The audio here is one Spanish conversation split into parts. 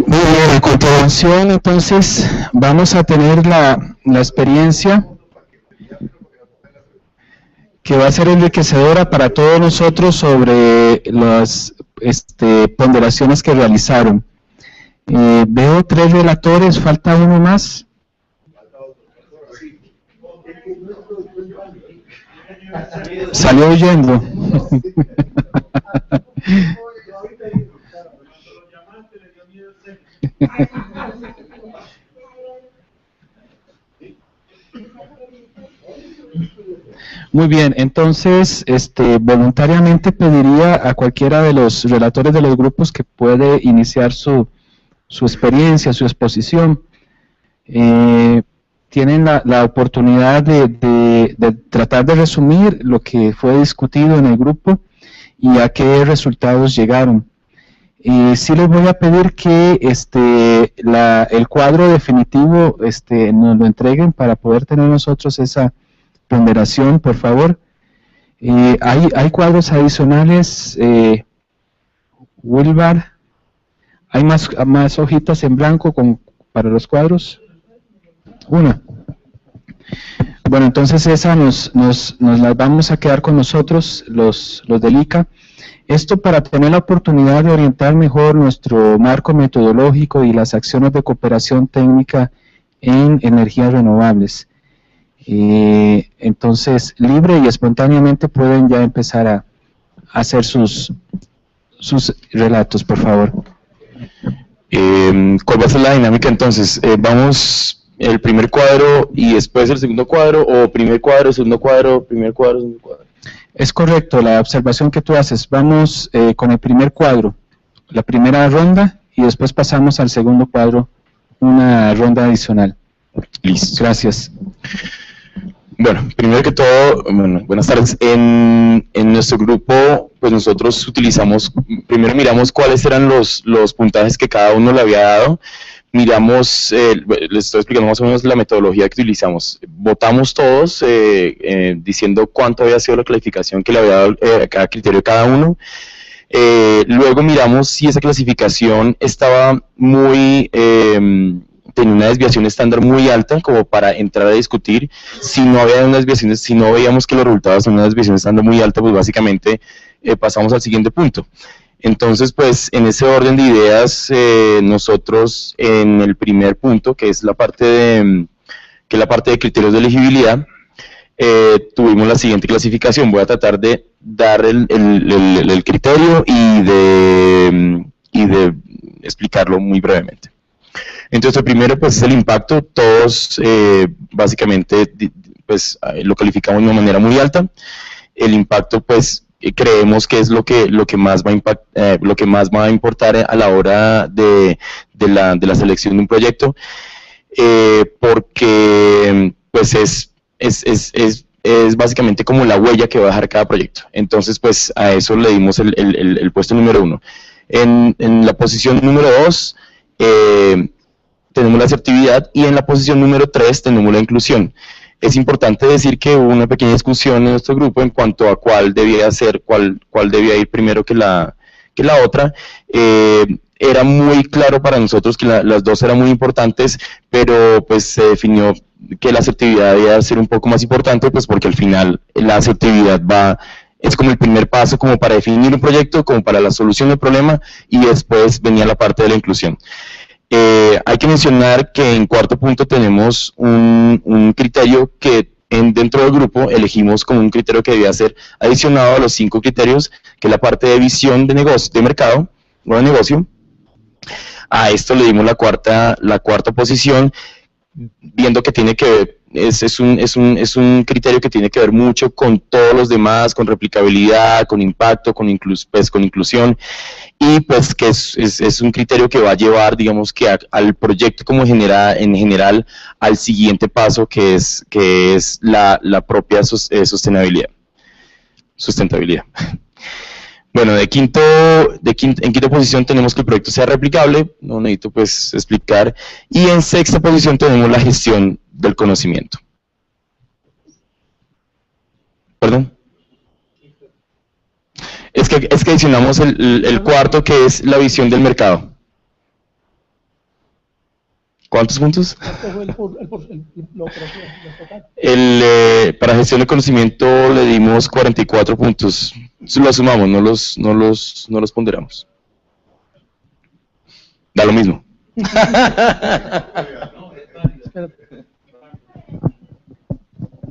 Muy bien, a continuación entonces vamos a tener la experiencia que va a ser enriquecedora para todos nosotros sobre las ponderaciones que realizaron. Veo 3 relatores, falta uno más. Salió huyendo. Muy bien, entonces voluntariamente pediría a cualquiera de los relatores de los grupos que puede iniciar su experiencia, su exposición. Tienen la oportunidad de tratar de resumir lo que fue discutido en el grupo y a qué resultados llegaron. Sí les voy a pedir que el cuadro definitivo nos lo entreguen para poder tener nosotros esa ponderación, por favor. Hay cuadros adicionales, Wilbar. ¿Hay más hojitas en blanco para los cuadros? Una. Bueno, entonces esa nos las vamos a quedar con nosotros, los del ICA. Esto para tener la oportunidad de orientar mejor nuestro marco metodológico y las acciones de cooperación técnica en energías renovables. Entonces, libre y espontáneamente pueden ya empezar a hacer sus relatos, por favor. ¿Cuál va a ser la dinámica entonces? ¿Vamos el primer cuadro y después el segundo cuadro, o primer cuadro, segundo cuadro, primer cuadro, segundo cuadro? Es correcto, la observación que tú haces. Vamos con el primer cuadro, la primera ronda, y después pasamos al segundo cuadro, una ronda adicional. Listo. Gracias. Bueno, primero que todo, buenas tardes. En nuestro grupo, pues nosotros primero miramos cuáles eran los puntajes que cada uno le había dado. Miramos, les estoy explicando más o menos la metodología que utilizamos. Votamos todos diciendo cuánto había sido la calificación que le había dado cada criterio cada uno. Luego miramos si esa clasificación estaba tenía una desviación estándar muy alta como para entrar a discutir. Si no había unas desviaciones, si no veíamos que los resultados son una desviación estándar muy alta, pues básicamente pasamos al siguiente punto. Entonces, pues en ese orden de ideas, nosotros en el primer punto, que es la parte de criterios de elegibilidad, tuvimos la siguiente clasificación. Voy a tratar de dar el criterio y de explicarlo muy brevemente. Entonces, el primero pues es el impacto. Todos básicamente pues lo calificamos de una manera muy alta. El impacto pues creemos que es lo que más va a importar a la hora de la selección de un proyecto, porque pues es básicamente como la huella que va a dejar cada proyecto. Entonces pues a eso le dimos el puesto número 1. En la posición número 2 tenemos la asertividad, y en la posición número 3 tenemos la inclusión. Es importante decir que hubo una pequeña discusión en nuestro grupo en cuanto a cuál debía ir primero que la otra. Era muy claro para nosotros que las dos eran muy importantes, pero pues se definió que la asertividad debía ser un poco más importante, pues porque al final la asertividad es como el primer paso como para definir un proyecto, como para la solución del problema, y después venía la parte de la inclusión. Hay que mencionar que en cuarto punto tenemos un criterio que dentro del grupo elegimos como un criterio que debía ser adicionado a los 5 criterios, que es la parte de visión de negocio, de mercado o de negocio. A esto le dimos la cuarta posición, viendo que tiene que ver, es un criterio que tiene que ver mucho con todos los demás, con replicabilidad, con impacto, con inclusión, y pues que es un criterio que va a llevar, digamos, que al proyecto como en general al siguiente paso, que es la propia sustentabilidad. Bueno, en quinta posición tenemos que el proyecto sea replicable, no necesito pues explicar, y en sexta posición tenemos la gestión del conocimiento. ¿Perdón? Es que adicionamos el cuarto, que es la visión del mercado. ¿Cuántos puntos? Para gestión de conocimiento le dimos 44 puntos. Lo sumamos, no los ponderamos. Da lo mismo.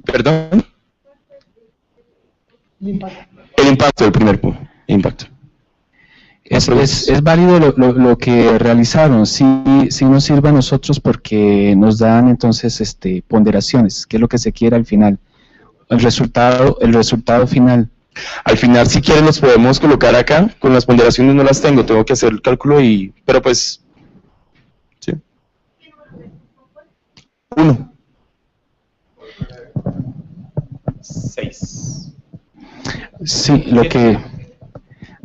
¿Perdón? El impacto del primer punto. Impacto. Es válido lo que realizaron, sí nos sirve a nosotros porque nos dan entonces ponderaciones, que es lo que se quiere al final, el resultado final. Al final, si quieren, los podemos colocar acá, con las ponderaciones no las tengo que hacer el cálculo, pero pues, sí. 1. 6.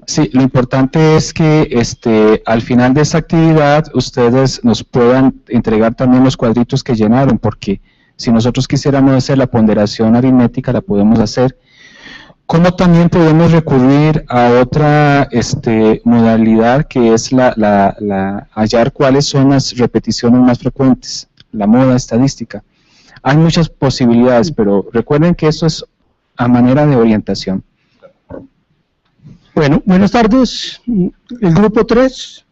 Sí, lo importante es que al final de esta actividad ustedes nos puedan entregar también los cuadritos que llenaron, porque si nosotros quisiéramos hacer la ponderación aritmética la podemos hacer. Como también podemos recurrir a otra modalidad que es hallar cuáles son las repeticiones más frecuentes, la moda estadística. Hay muchas posibilidades, pero recuerden que eso es a manera de orientación. Bueno, buenas tardes, el grupo 3.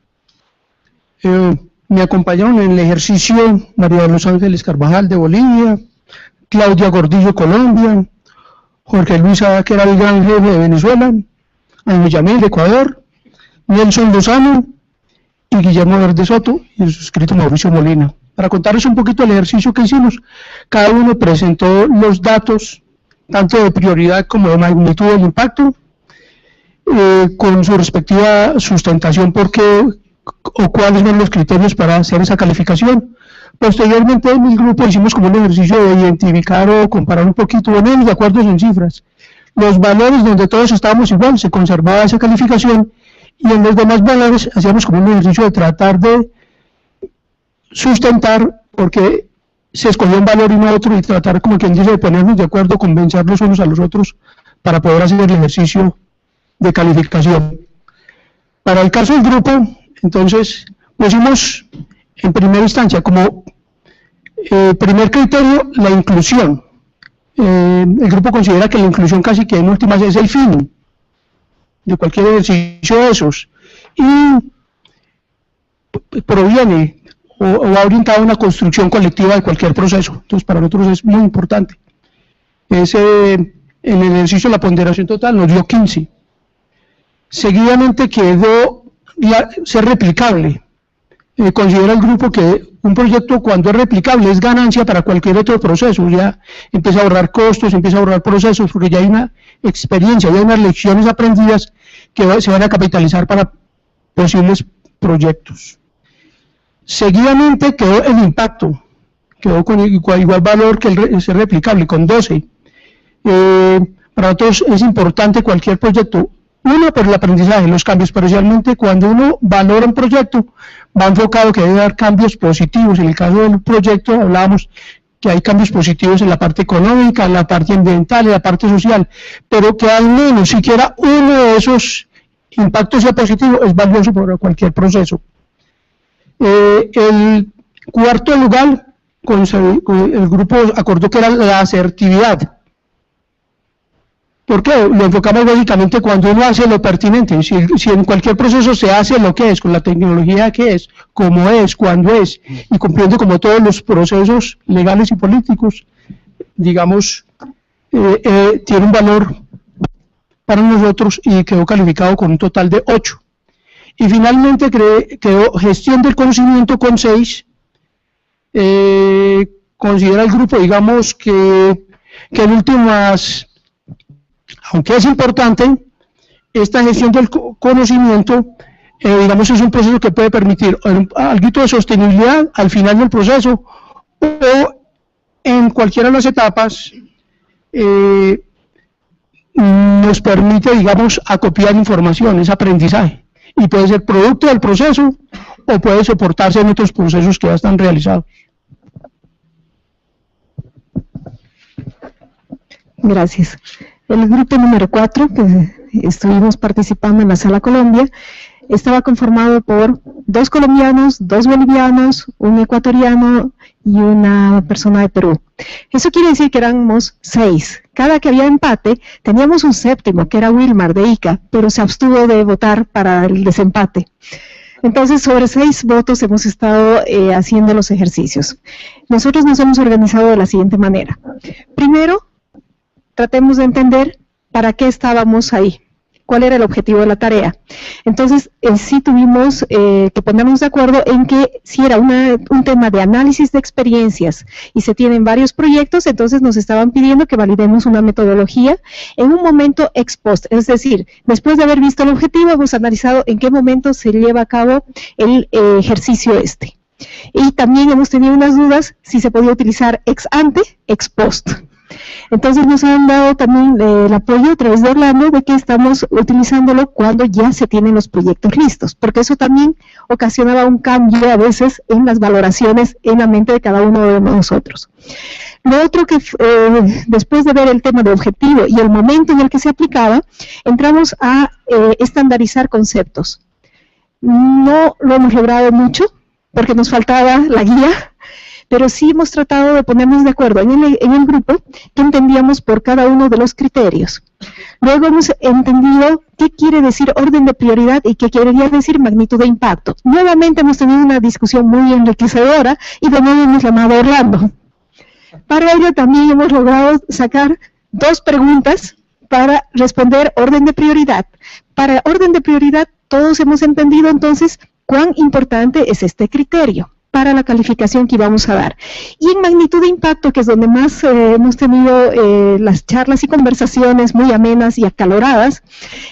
Me acompañaron en el ejercicio María de los Ángeles Carvajal de Bolivia, Claudia Gordillo Colombia, Jorge Luis Abaquer el gran jefe de Venezuela, Ángel Yamil de Ecuador, Nelson Lozano y Guillermo Verde Soto y el suscrito Mauricio Molina. Para contarles un poquito el ejercicio que hicimos, cada uno presentó los datos, tanto de prioridad como de magnitud del impacto, con su respectiva sustentación, por qué o cuáles son los criterios para hacer esa calificación. Posteriormente en el grupo hicimos como un ejercicio de identificar o comparar un poquito, ponernos de acuerdo en cifras, los valores donde todos estábamos igual, se conservaba esa calificación, y en los demás valores hacíamos como un ejercicio de tratar de sustentar porque se escogió un valor y no otro, y tratar, como quien dice, de ponernos de acuerdo, convencer los unos a los otros para poder hacer el ejercicio de calificación. Para el caso del grupo, entonces, pusimos en primera instancia como primer criterio la inclusión. El grupo considera que la inclusión casi que en últimas es el fin de cualquier ejercicio de esos, y proviene o va orientado a una construcción colectiva de cualquier proceso. Entonces, para nosotros es muy importante. En el ejercicio de la ponderación total nos dio 15. Seguidamente quedó ser replicable. Considera el grupo que un proyecto, cuando es replicable, es ganancia para cualquier otro proceso. Ya empieza a ahorrar costos, empieza a ahorrar procesos, porque ya hay una experiencia, ya hay unas lecciones aprendidas que se van a capitalizar para posibles proyectos. Seguidamente quedó el impacto, quedó con igual valor que el ser replicable, con 12. Para nosotros es importante cualquier proyecto, uno, por el aprendizaje, los cambios, pero especialmente cuando uno valora un proyecto, va enfocado que debe dar cambios positivos. En el caso del proyecto hablábamos que hay cambios positivos en la parte económica, en la parte ambiental, en la parte social, pero que al menos siquiera uno de esos impactos sea positivo, es valioso para cualquier proceso. El cuarto lugar, el grupo acordó que era la asertividad. ¿Por qué? Lo enfocamos básicamente cuando uno hace lo pertinente. Si en cualquier proceso se hace lo que es, con la tecnología que es, como es, cuando es, y cumpliendo como todos los procesos legales y políticos, digamos, tiene un valor para nosotros y quedó calificado con un total de 8. Y finalmente quedó gestión del conocimiento con 6. Considera el grupo, digamos, que en últimas, aunque es importante, esta gestión del conocimiento, digamos, es un proceso que puede permitir algo de sostenibilidad al final del proceso, o en cualquiera de las etapas nos permite, digamos, acopiar información, es aprendizaje, y puede ser producto del proceso o puede soportarse en otros procesos que ya están realizados. Gracias. El grupo número 4, que estuvimos participando en la Sala Colombia, estaba conformado por 2 colombianos, 2 bolivianos, un ecuatoriano y una persona de Perú. Eso quiere decir que éramos 6. Cada que había empate, teníamos un séptimo, que era Wilmar de ICA, pero se abstuvo de votar para el desempate. Entonces, sobre 6 votos hemos estado haciendo los ejercicios. Nosotros nos hemos organizado de la siguiente manera. Primero, tratemos de entender para qué estábamos ahí, cuál era el objetivo de la tarea. Entonces, sí tuvimos que ponernos de acuerdo en que si era un tema de análisis de experiencias y se tienen varios proyectos, entonces nos estaban pidiendo que validemos una metodología en un momento ex post, es decir, después de haber visto el objetivo, hemos analizado en qué momento se lleva a cabo el ejercicio este. Y también hemos tenido unas dudas si se podía utilizar ex ante, ex post. Entonces nos han dado también el apoyo a través de Orlando de que estamos utilizándolo cuando ya se tienen los proyectos listos, porque eso también ocasionaba un cambio a veces en las valoraciones en la mente de cada uno de nosotros. Lo otro que después de ver el tema de objetivo y el momento en el que se aplicaba, entramos a estandarizar conceptos. No lo hemos logrado mucho porque nos faltaba la guía, pero sí hemos tratado de ponernos de acuerdo en el grupo que entendíamos por cada uno de los criterios. Luego hemos entendido qué quiere decir orden de prioridad y qué quiere decir magnitud de impacto. Nuevamente hemos tenido una discusión muy enriquecedora y de nuevo hemos llamado a Orlando. Para ello también hemos logrado sacar 2 preguntas para responder orden de prioridad. Para orden de prioridad todos hemos entendido entonces cuán importante es este criterio para la calificación que íbamos a dar. Y en magnitud de impacto, que es donde más hemos tenido las charlas y conversaciones muy amenas y acaloradas,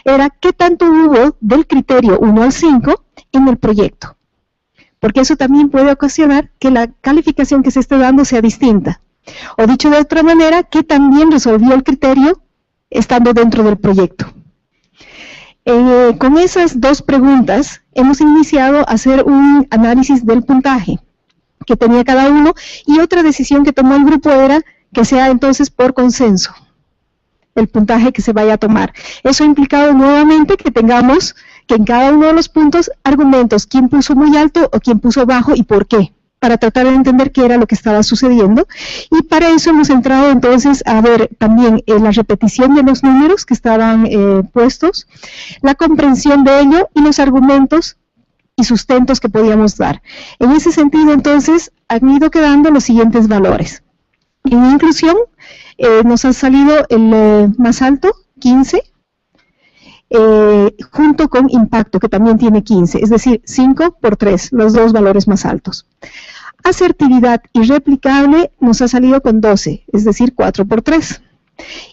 era qué tanto hubo del criterio 1 al 5 en el proyecto. Porque eso también puede ocasionar que la calificación que se esté dando sea distinta. O dicho de otra manera, que también resolvió el criterio estando dentro del proyecto. Con esas 2 preguntas hemos iniciado a hacer un análisis del puntaje que tenía cada uno, y otra decisión que tomó el grupo era que sea entonces por consenso el puntaje que se vaya a tomar. Eso ha implicado nuevamente que tengamos que en cada uno de los puntos argumentos, quién puso muy alto o quién puso bajo y por qué, para tratar de entender qué era lo que estaba sucediendo, y para eso hemos entrado entonces a ver también la repetición de los números que estaban puestos, la comprensión de ello y los argumentos y sustentos que podíamos dar. En ese sentido entonces han ido quedando los siguientes valores. En inclusión nos ha salido el más alto, 15, junto con impacto, que también tiene 15, es decir, 5 por 3, los 2 valores más altos. Asertividad y replicable nos ha salido con 12, es decir, 4 por 3.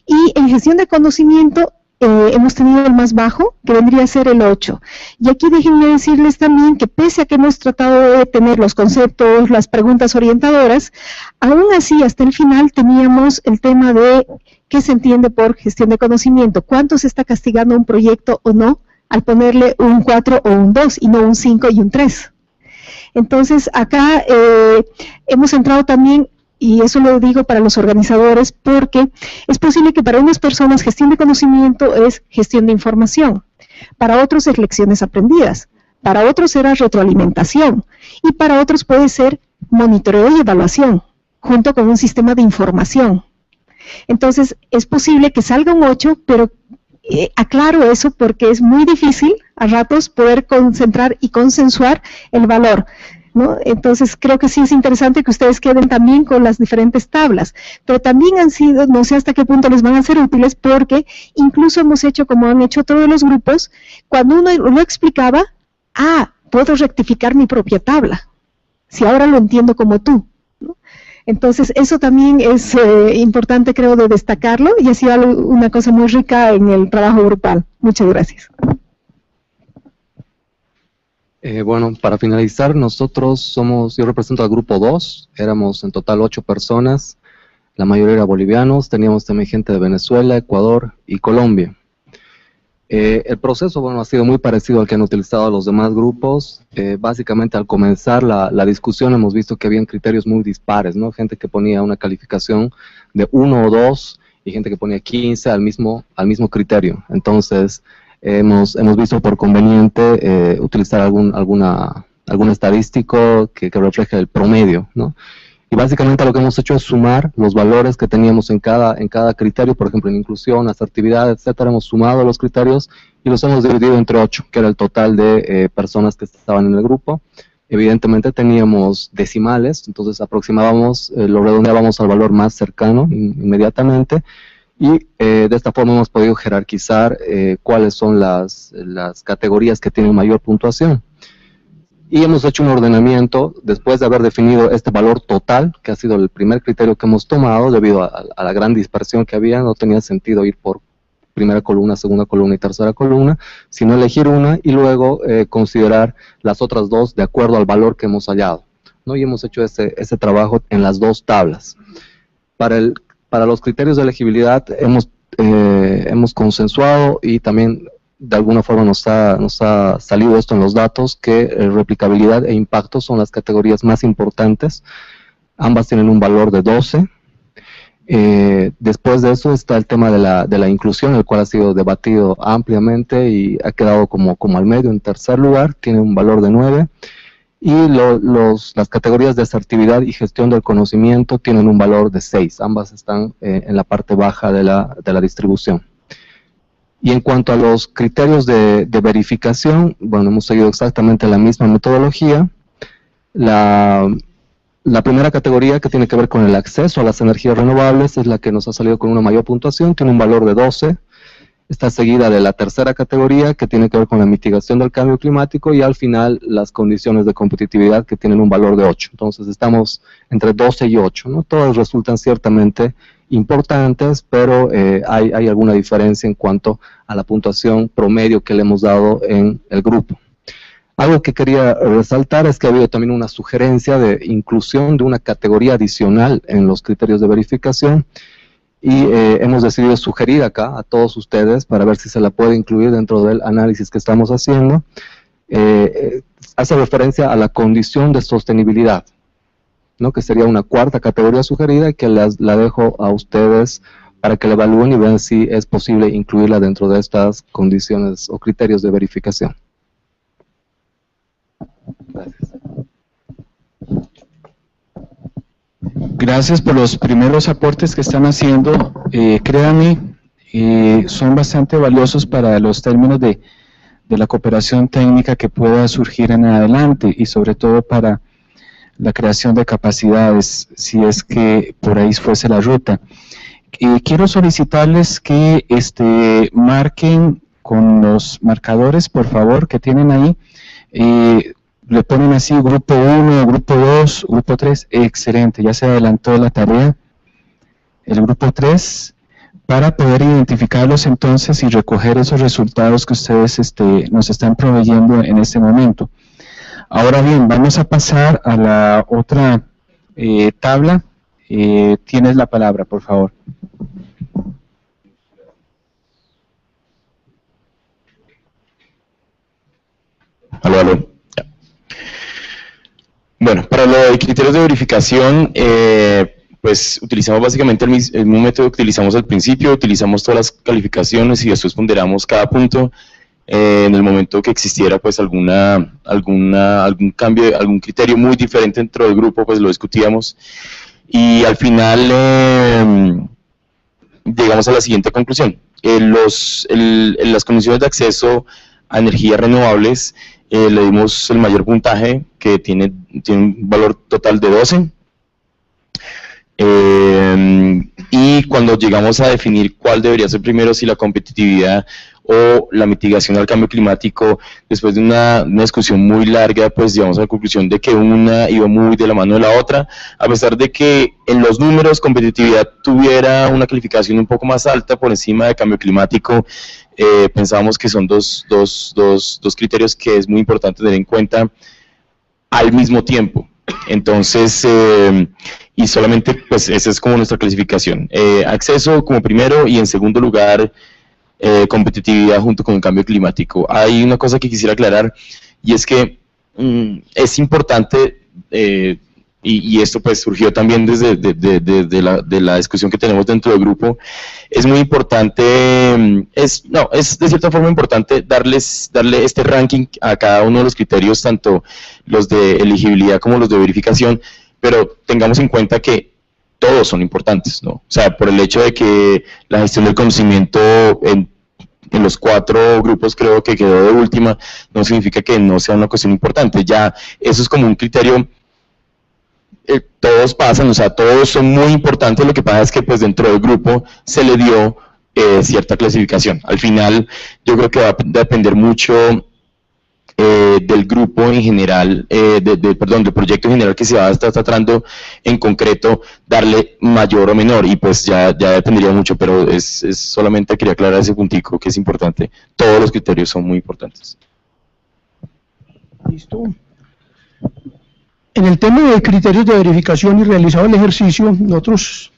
Y en gestión de conocimiento hemos tenido el más bajo, que vendría a ser el 8. Y aquí déjenme decirles también que pese a que hemos tratado de tener los conceptos, las preguntas orientadoras, aún así hasta el final teníamos el tema de qué se entiende por gestión de conocimiento, cuánto se está castigando un proyecto o no al ponerle un 4 o un 2 y no un 5 y un 3. Entonces acá hemos entrado también, y eso lo digo para los organizadores, porque es posible que para unas personas gestión de conocimiento es gestión de información, para otros es lecciones aprendidas, para otros será retroalimentación, y para otros puede ser monitoreo y evaluación, junto con un sistema de información. Entonces es posible que salga un 8, pero aclaro eso porque es muy difícil a ratos poder concentrar y consensuar el valor, ¿no? Entonces creo que sí es interesante que ustedes queden también con las diferentes tablas, pero también han sido, no sé hasta qué punto les van a ser útiles, porque incluso hemos hecho, como han hecho todos los grupos, cuando uno lo explicaba, puedo rectificar mi propia tabla, si ahora lo entiendo como tú, ¿no? Entonces, eso también es importante, creo, de destacarlo, y ha sido una cosa muy rica en el trabajo grupal. Muchas gracias. Bueno, para finalizar, yo represento al grupo 2, éramos en total 8 personas, la mayoría eran bolivianos, teníamos también gente de Venezuela, Ecuador y Colombia. El proceso, bueno, ha sido muy parecido al que han utilizado los demás grupos. Básicamente, al comenzar la discusión hemos visto que habían criterios muy dispares, ¿no? Gente que ponía una calificación de 1 o 2 y gente que ponía 15 al mismo criterio. Entonces, hemos visto por conveniente utilizar algún estadístico que refleje el promedio, ¿no? Y básicamente lo que hemos hecho es sumar los valores que teníamos en cada criterio, por ejemplo en inclusión, asertividad, etcétera. Hemos sumado los criterios y los hemos dividido entre 8, que era el total de personas que estaban en el grupo. Evidentemente teníamos decimales, entonces aproximábamos, lo redondeábamos al valor más cercano inmediatamente, y de esta forma hemos podido jerarquizar cuáles son las categorías que tienen mayor puntuación. Y hemos hecho un ordenamiento después de haber definido este valor total, que ha sido el primer criterio que hemos tomado, debido a la gran dispersión que había. No tenía sentido ir por primera columna, segunda columna y tercera columna, sino elegir una y luego considerar las otras dos de acuerdo al valor que hemos hallado, ¿no? Y hemos hecho ese trabajo en las dos tablas. Para los criterios de elegibilidad hemos consensuado, y también de alguna forma nos ha salido esto en los datos, que replicabilidad e impacto son las categorías más importantes. Ambas tienen un valor de 12. Después de eso está el tema de la inclusión, el cual ha sido debatido ampliamente y ha quedado como al medio, en tercer lugar, tiene un valor de 9. Y las categorías de asertividad y gestión del conocimiento tienen un valor de 6. Ambas están en la parte baja de la distribución. Y en cuanto a los criterios de verificación, bueno, hemos seguido exactamente la misma metodología. La primera categoría, que tiene que ver con el acceso a las energías renovables, es la que nos ha salido con una mayor puntuación, tiene un valor de 12. Está seguida de la tercera categoría, que tiene que ver con la mitigación del cambio climático, y al final las condiciones de competitividad, que tienen un valor de 8. Entonces estamos entre 12 y 8, ¿no? Todas resultan ciertamente importantes, pero hay alguna diferencia en cuanto a la puntuación promedio que le hemos dado en el grupo. Algo que quería resaltar es que ha habido también una sugerencia de inclusión de una categoría adicional en los criterios de verificación, y hemos decidido sugerir acá a todos ustedes para ver si se la puede incluir dentro del análisis que estamos haciendo. Hace referencia a la condición de sostenibilidad, ¿no? Que sería una cuarta categoría sugerida, y que la dejo a ustedes para que la evalúen y vean si es posible incluirla dentro de estas condiciones o criterios de verificación. Gracias. Gracias por los primeros aportes que están haciendo. Créanme, son bastante valiosos para los términos de la cooperación técnica que pueda surgir en adelante, y sobre todo para la creación de capacidades, si es que por ahí fuese la ruta. Quiero solicitarles que marquen con los marcadores, por favor, que tienen ahí. Le ponen así grupo 1, grupo 2, grupo 3, excelente, ya se adelantó la tarea, el grupo 3, para poder identificarlos entonces y recoger esos resultados que ustedes nos están proveyendo en este momento. Ahora bien, vamos a pasar a la otra tabla. Tienes la palabra, por favor. Aló. Bueno, para los criterios de verificación, pues utilizamos básicamente el mismo método que utilizamos al principio. Utilizamos todas las calificaciones y después ponderamos cada punto. En el momento que existiera pues algún cambio, algún criterio muy diferente dentro del grupo, pues lo discutíamos, y al final llegamos a la siguiente conclusión. Las condiciones de acceso a energías renovables, le dimos el mayor puntaje, que tiene un valor total de 12. Y cuando llegamos a definir cuál debería ser primero, si la competitividad o la mitigación al cambio climático, después de una discusión muy larga, pues llegamos a la conclusión de que una iba muy de la mano de la otra, a pesar de que en los números competitividad tuviera una calificación un poco más alta por encima de cambio climático. Pensábamos que son dos criterios que es muy importante tener en cuenta al mismo tiempo. Entonces, y solamente, pues esa es como nuestra clasificación. Acceso como primero, y en segundo lugar, competitividad junto con el cambio climático. Hay una cosa que quisiera aclarar, y es que es importante y esto pues surgió también de la discusión que tenemos dentro del grupo, es muy importante, es de cierta forma importante darle este ranking a cada uno de los criterios, tanto los de elegibilidad como los de verificación, pero tengamos en cuenta que todos son importantes, ¿no? O sea, por el hecho de que la gestión del conocimiento en los 4 grupos creo que quedó de última, no significa que no sea una cuestión importante, ya eso es como un criterio, todos pasan, o sea, todos son muy importantes, lo que pasa es que pues dentro del grupo se le dio cierta clasificación. Al final yo creo que va a depender mucho del grupo en general, del proyecto en general que se va a estar tratando en concreto, darle mayor o menor, y pues ya dependería mucho, pero es solamente quería aclarar ese puntico que es importante. Todos los criterios son muy importantes. Listo. En el tema de criterios de verificación y realizado el ejercicio, nosotros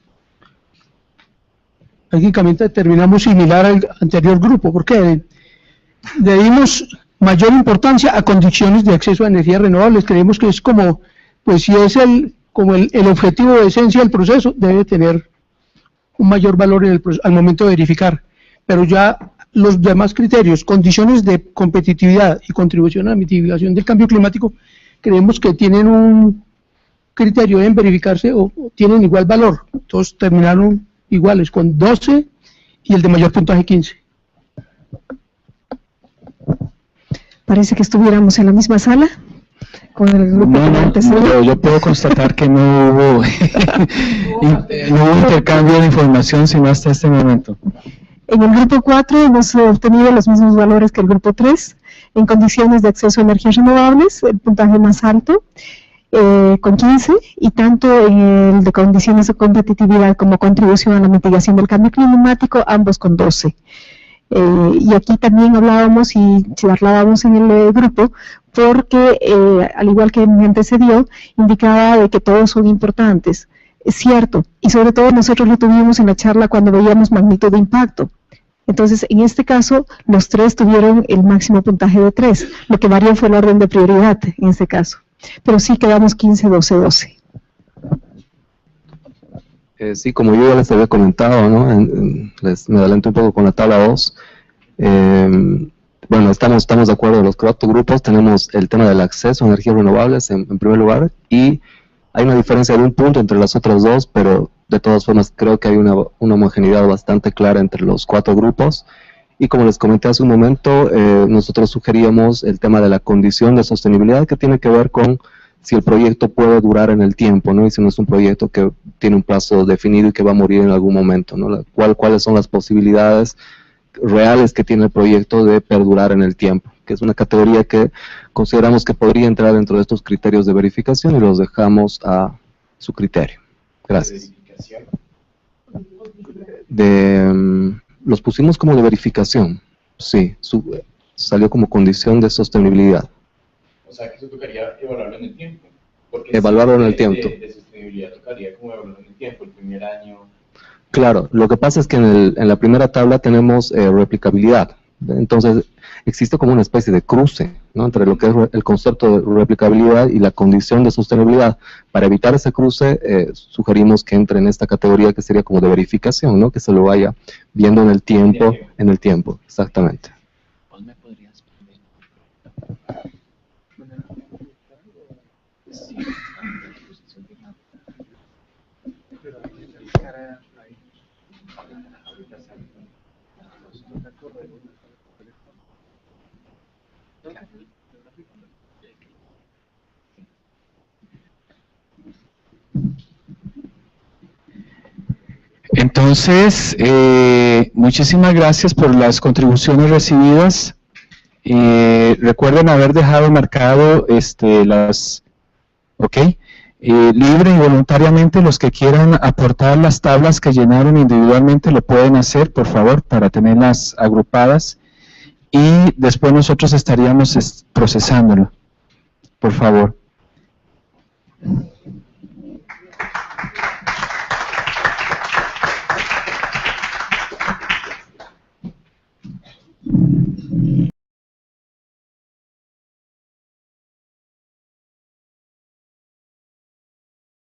prácticamente determinamos similar al anterior grupo, porque le dimos mayor importancia a condiciones de acceso a energías renovables. Creemos que es como, pues si es el objetivo de esencia del proceso, debe tener un mayor valor al momento de verificar. Pero ya los demás criterios, condiciones de competitividad y contribución a la mitigación del cambio climático, creemos que tienen un criterio en verificarse o tienen igual valor. Todos terminaron iguales, con 12 y el de mayor puntaje 15. Parece que estuviéramos en la misma sala con el grupo que antecedió. Yo puedo constatar que no hubo, no hubo intercambio de información sino hasta este momento. En el grupo 4 hemos obtenido los mismos valores que el grupo 3. En condiciones de acceso a energías renovables, el puntaje más alto, con 15, y tanto en el de condiciones de competitividad como contribución a la mitigación del cambio climático, ambos con 12. Y aquí también hablábamos y charlábamos en el grupo, porque al igual que me antecedió, indicaba de que todos son importantes. Es cierto, y sobre todo nosotros lo tuvimos en la charla cuando veíamos magnitud de impacto. Entonces, en este caso, los 3 tuvieron el máximo puntaje de 3, lo que varió fue el orden de prioridad en este caso. Pero sí quedamos 15, 12, 12. Sí, como yo ya les había comentado, ¿no? Me adelanto un poco con la tabla 2. Bueno, estamos de acuerdo, los 4 grupos tenemos el tema del acceso a energías renovables en primer lugar, y hay una diferencia de un punto entre las otras 2, pero de todas formas creo que hay una homogeneidad bastante clara entre los 4 grupos. Y como les comenté hace un momento, nosotros sugeríamos el tema de la condición de sostenibilidad, que tiene que ver con si el proyecto puede durar en el tiempo, ¿no? Y si no es un proyecto que tiene un plazo definido y que va a morir en algún momento, ¿no? ¿Cuáles son las posibilidades reales que tiene el proyecto de perdurar en el tiempo? Que es una categoría que consideramos que podría entrar dentro de estos criterios de verificación, y los dejamos a su criterio. Gracias. Los pusimos como de verificación, sí, salió como condición de sostenibilidad. O sea, que eso tocaría evaluarlo en el tiempo. Evaluarlo en el tiempo. De sostenibilidad tocaría como evaluarlo en el tiempo, el primer año. Claro, lo que pasa es que en la primera tabla tenemos replicabilidad. Entonces, existe como una especie de cruce, ¿no?, entre lo que es el concepto de replicabilidad y la condición de sostenibilidad. Para evitar ese cruce, sugerimos que entre en esta categoría que sería como de verificación, ¿no?, que se lo vaya viendo en el tiempo, exactamente. Entonces, muchísimas gracias por las contribuciones recibidas. Recuerden haber dejado marcado libre y voluntariamente. Los que quieran aportar las tablas que llenaron individualmente lo pueden hacer, por favor, para tenerlas agrupadas, y después nosotros estaríamos procesándolo, por favor.